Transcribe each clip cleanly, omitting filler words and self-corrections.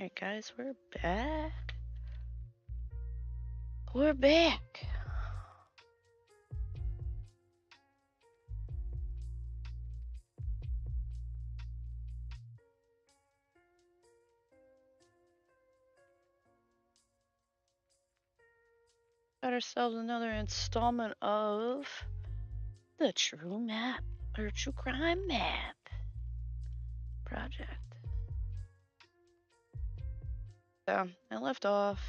Alright guys, we're back. We're back. Got ourselves another installment of the True Map or True Crime Map project. So I left off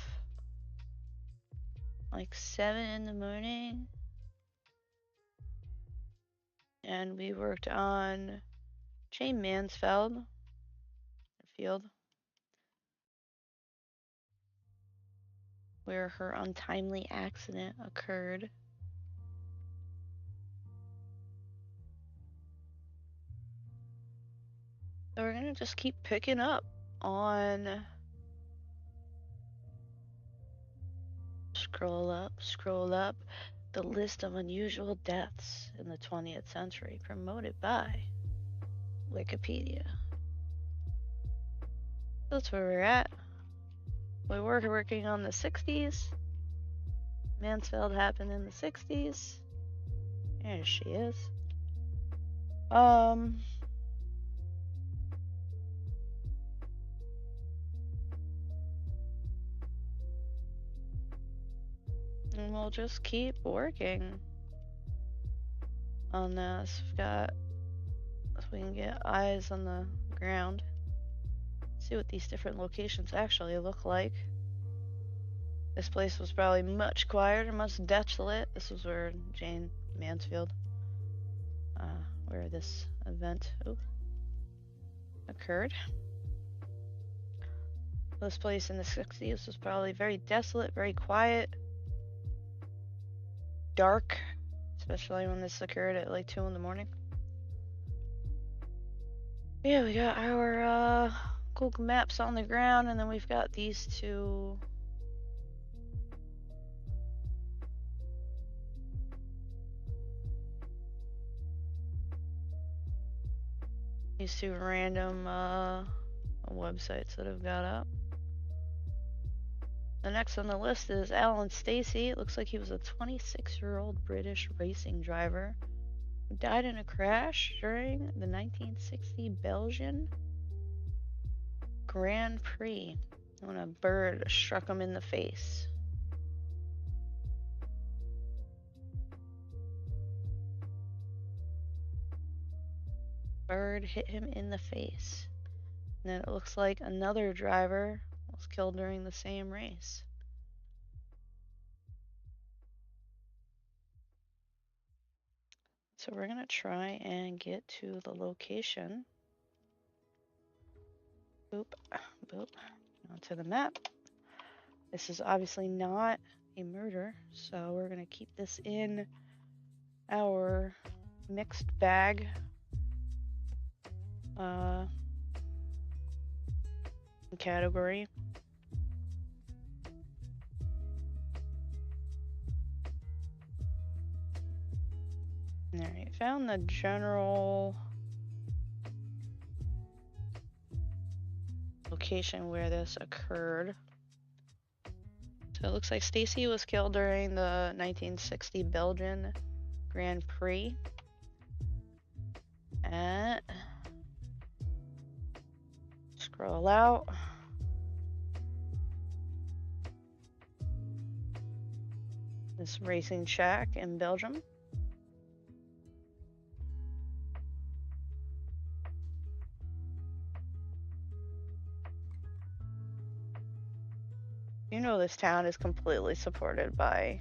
like 7 in the morning, and we worked on Jane Mansfield, where her untimely accident occurred. So we're gonna just keep picking up on. Scroll up. The list of unusual deaths in the 20th century, promoted by Wikipedia. That's where we're at. We were working on the 60s. Mansfield happened in the 60s. There she is. And we'll just keep working on this. We've got, so we can get eyes on the ground. See what these different locations actually look like. This place was probably much quieter, much desolate. This was where Jane Mansfield, where this event occurred. This place in the 60s was probably very desolate, very quiet, dark, especially when this occurred at like 2 in the morning. Yeah, we got our Google Maps on the ground, and then we've got these two random websites that I've got up. The next on the list is Alan Stacey. It looks like he was a 26-year-old British racing driver who died in a crash during the 1960 Belgian Grand Prix when a bird struck him in the face. Bird hit him in the face. And then it looks like another driver was killed during the same race. So we're gonna try and get to the location. Boop, boop, onto the map. This is obviously not a murder, so we're gonna keep this in our mixed bag category. Alright, found the general location where this occurred. So it looks like Stacey was killed during the 1960 Belgian Grand Prix. And scroll out. This racing track in Belgium. You know this town is completely supported by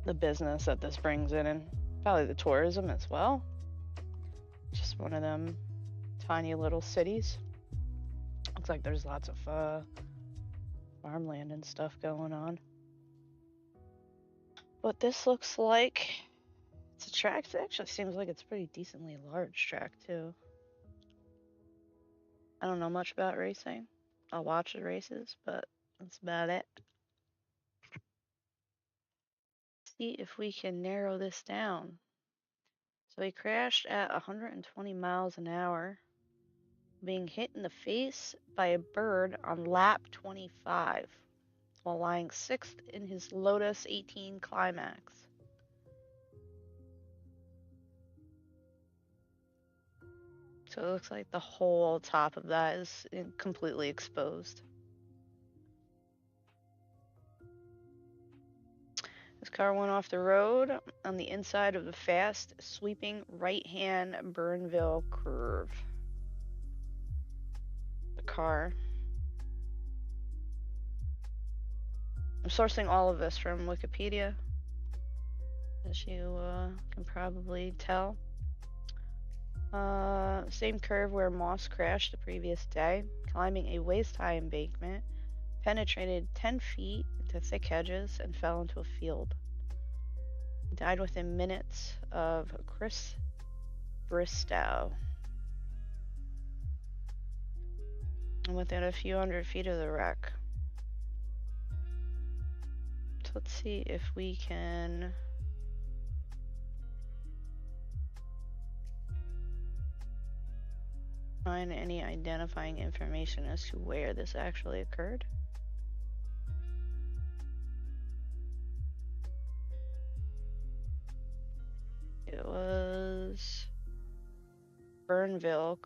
the business that this brings in, and probably the tourism as well. Just one of them tiny little cities. Looks like there's lots of farmland and stuff going on. But this looks like it's a track. It actually seems like it's a pretty decently large track too. I don't know much about racing. I'll watch the races, but that's about it. See if we can narrow this down. So he crashed at 120 miles an hour, being hit in the face by a bird on lap 25 while lying 6th in his Lotus 18 climax. So it looks like the whole top of that is completely exposed. This car went off the road on the inside of the fast, sweeping right-hand Burnville curve. The car. I'm sourcing all of this from Wikipedia, as you can probably tell. Same curve where Moss crashed the previous day, climbing a waist-high embankment, penetrated 10 feet into thick hedges, and fell into a field. He died within minutes of Chris Bristow, and within a few hundred feet of the wreck. So let's see if we can find any identifying information as to where this actually occurred. It was Burnville,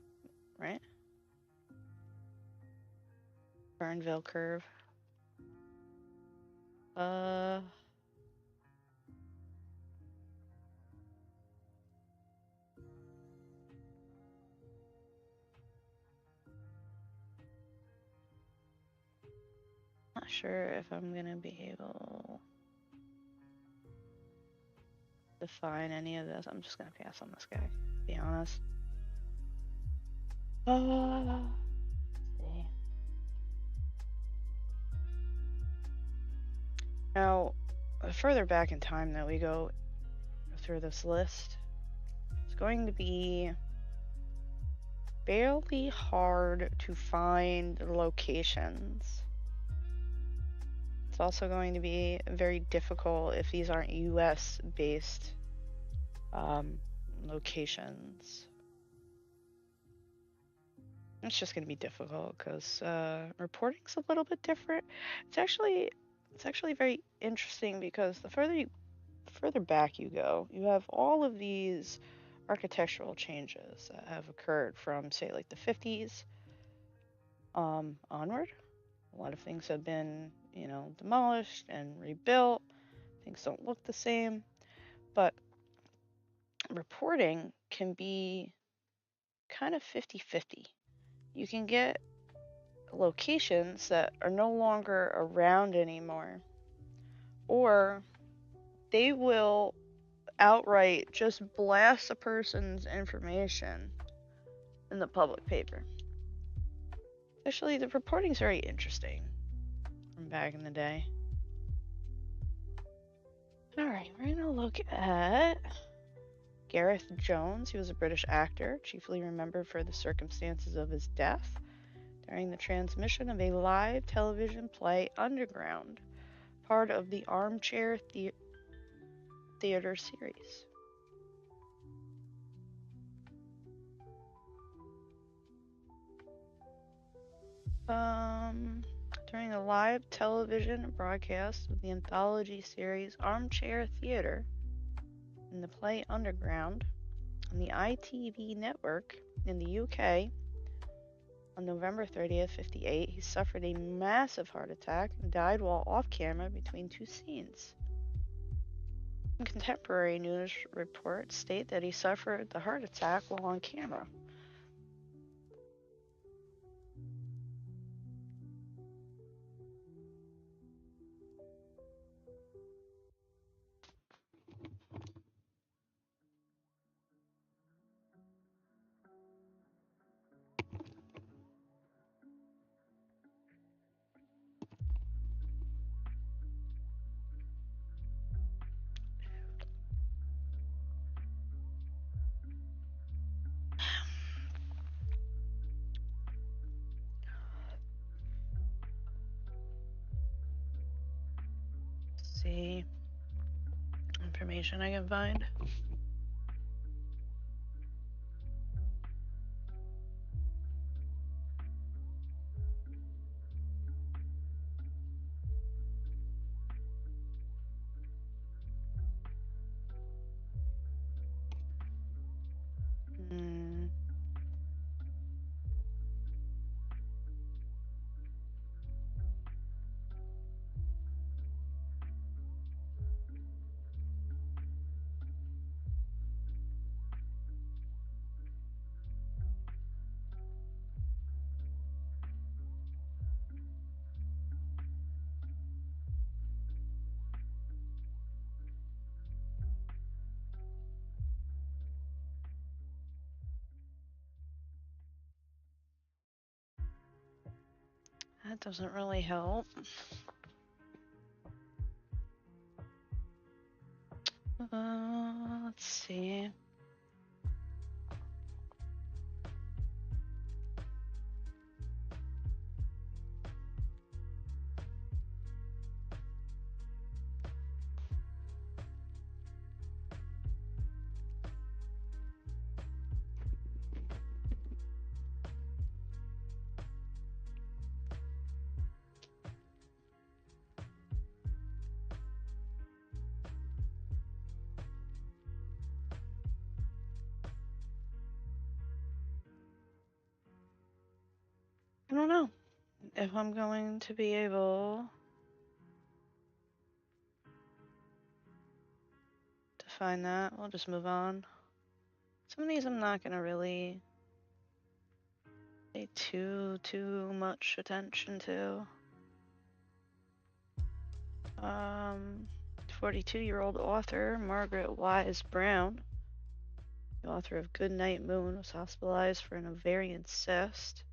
right? Burnville curve. Not sure if I'm gonna be able to find any of this. I'm just gonna pass on this guy, to be honest. Let's see. Now, further back in time that we go through this list, it's going to be fairly hard to find locations. It's also going to be very difficult if these aren't US based locations. It's just going to be difficult because reporting's a little bit different. It's actually very interesting because the further back you go, you have all of these architectural changes that have occurred from, say, like the 50s onward. A lot of things have been, demolished and rebuilt. Things don't look the same, but reporting can be kind of 50-50. You can get locations that are no longer around anymore, or they will outright just blast a person's information in the public paper. Actually, the reporting's very interesting from back in the day. Alright, we're gonna look at Gareth Jones. He was a British actor, chiefly remembered for the circumstances of his death during the transmission of a live television play, Underground, part of the Armchair Theatre series. During the live television broadcast of the anthology series Armchair Theatre in the play Underground on the ITV network in the UK on November 30th, 58, he suffered a massive heart attack and died while off camera between two scenes. Contemporary news reports state that he suffered the heart attack while on camera. See information I can find. That doesn't really help. Let's see. I don't know if I'm going to be able to find that. We'll just move on. Some of these I'm not gonna really pay too much attention to. 42-year-old author Margaret Wise Brown, the author of Goodnight Moon, was hospitalized for an ovarian cyst.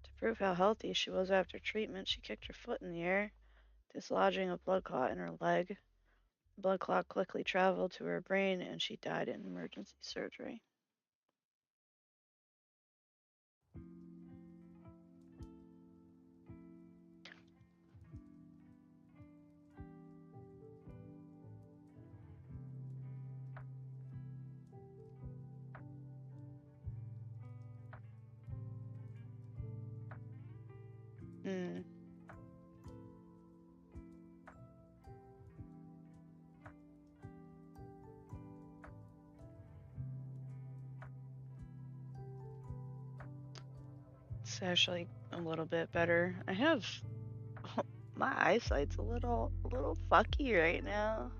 To prove how healthy she was after treatment, she kicked her foot in the air, dislodging a blood clot in her leg. The blood clot quickly traveled to her brain, and she died in emergency surgery. Hmm. It's actually a little bit better. I have my eyesight's a little fucky right now.